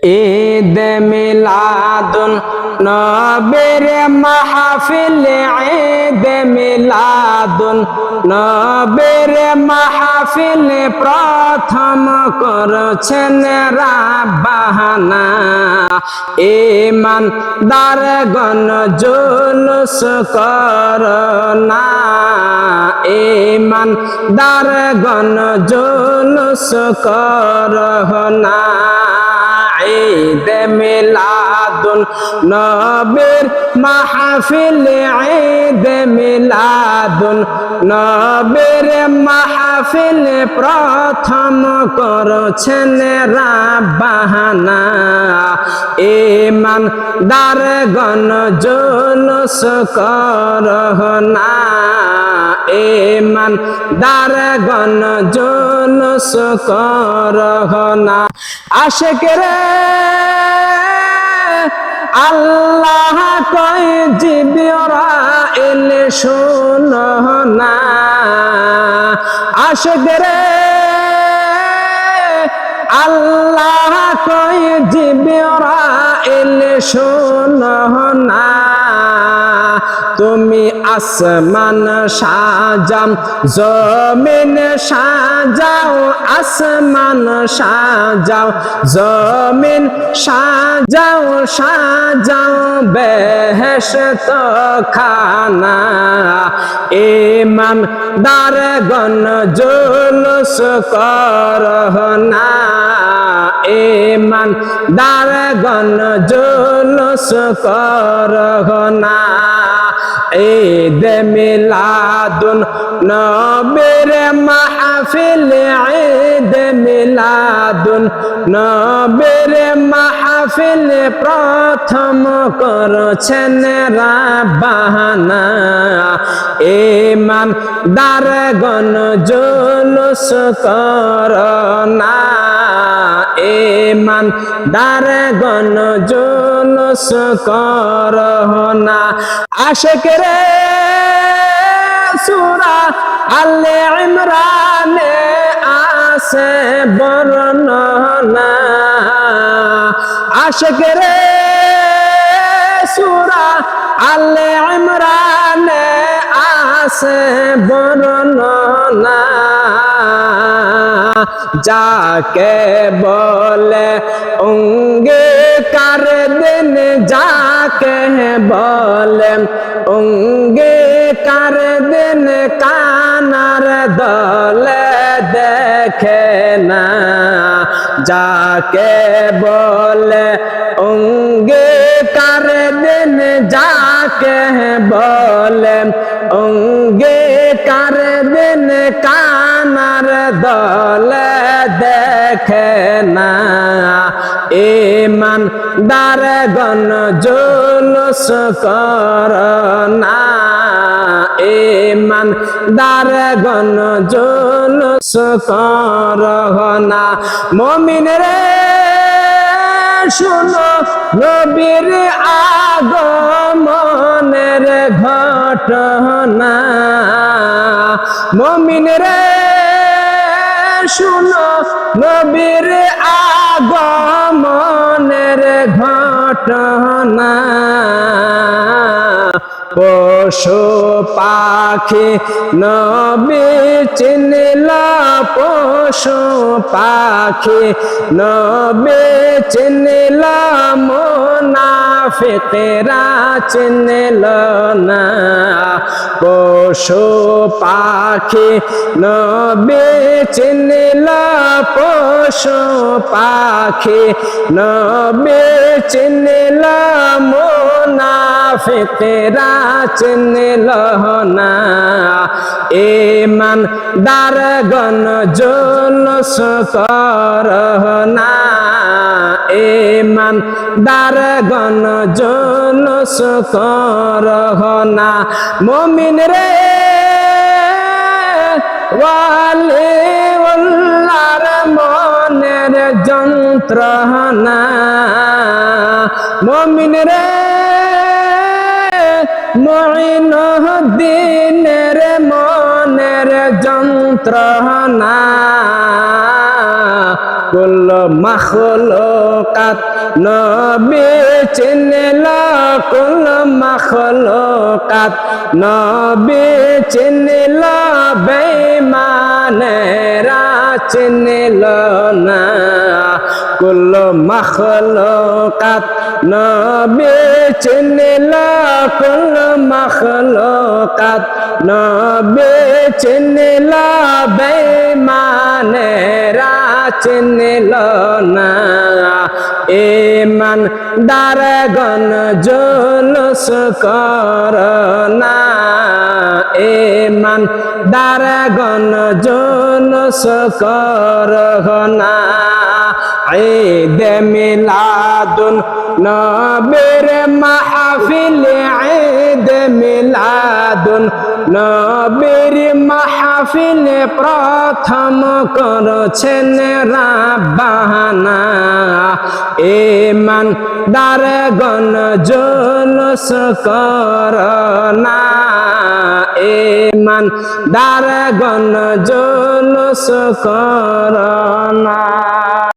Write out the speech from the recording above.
ঈদ মিলাদুন নবীর মাহফিল, ঈদ মিলাদুন নবীর মাহফিল প্রথম করছেন রাব্বানা। ঈমানদারগণ জুলুস করনা, ঈমানদারগণ জুলুস করনা। ঈদ মিলাদুন নবীর মাহফিল, ঈদ মিলাদুন নবীর মাহফিল প্রথম করছেন রাব্বানা। ঈমানদারগণ জুলুস করনা, ঈমানদারগণ জুলুস করনা। আশিকরে আল্লাহ কয় জিবরাইল শোনো না, আশিকরে আল্লাহ কয় জিবরাইল শোনো না। তুমি আসমান সাজাও, জমিন সাজাও, আসমান সাজাও, জমিন সাজাও, সাজাও বেহেশত খানা। ঈমানদারগণ জুলুস করনা, ঈমানদারগণ জুলুস করনা। ঈদ মিলাদুন নবীর মাহফিল, ঈদ মিলাদুন নবীর মাহফিল প্রথম করছেন রাব্বানা। ঈমানদারগণ জুলুস করনা, ঈমানদারগণ জুলুস করনা। আশিকরে সূরা আলে ইমরানে আছে বর্ণনা, আশিকরে সূরা আলে ইমরানে আছে বর্ণনা। যাকে বলে অঙ্গীকার দিন, যাকে বলে অঙ্গীকার দিন, কানার দলে দেখে না। যাকে বলে অঙ্গীকার দিন, যাকে বলে অঙ্গীকার দিন, কানার দলে দেখে না। ঈমানদারগণ জুলুস করনা, ঈমানদারগণ জুলুস করনা। মুমিন রে শুনো, নবীর আগমনের ঘটনা। মুমিন রে শুনো, নবীর আগমনের ঘটনা। পশু পাখি নবী চিনল, পশু পাখি নবী চিনল, মুনাফিকরা চিনল না। পশু পাখি নবী চিনল, পশু পাখি নবী চিনল, মুনাফিকরা চিনল না। ঈমানদারগণ জুলুস করনা, ঈমানদারগণ জুলুস করনা। মুমিন রে ওয়ালিউল্লাহর মনের যন্ত্রণা। মুমিন রে মুঈনুদ্দিনের মনের যন্ত্রণা। কুল মাখলুকাত নবী চিনল কুল মাখলুকাত নবী চিনল বেঈমানেরা চিনল না কুল মাখলুকাত নবী চিনল কুল মাখলুকাত নবী চিনল বেঈমানেরা চিনল না ঈমান দারগণ জুলুস করনা ঈমান দারগণ জুলুস করনা ঈদ মিলাদুন নবীর মাহফিল ঈদ মিলাদুন নবীর মাহফিল প্রথম করছেন রাব্বানা ঈমান দারগণ জুলুস করনা ঈমান দারগণ জুলুস করনা।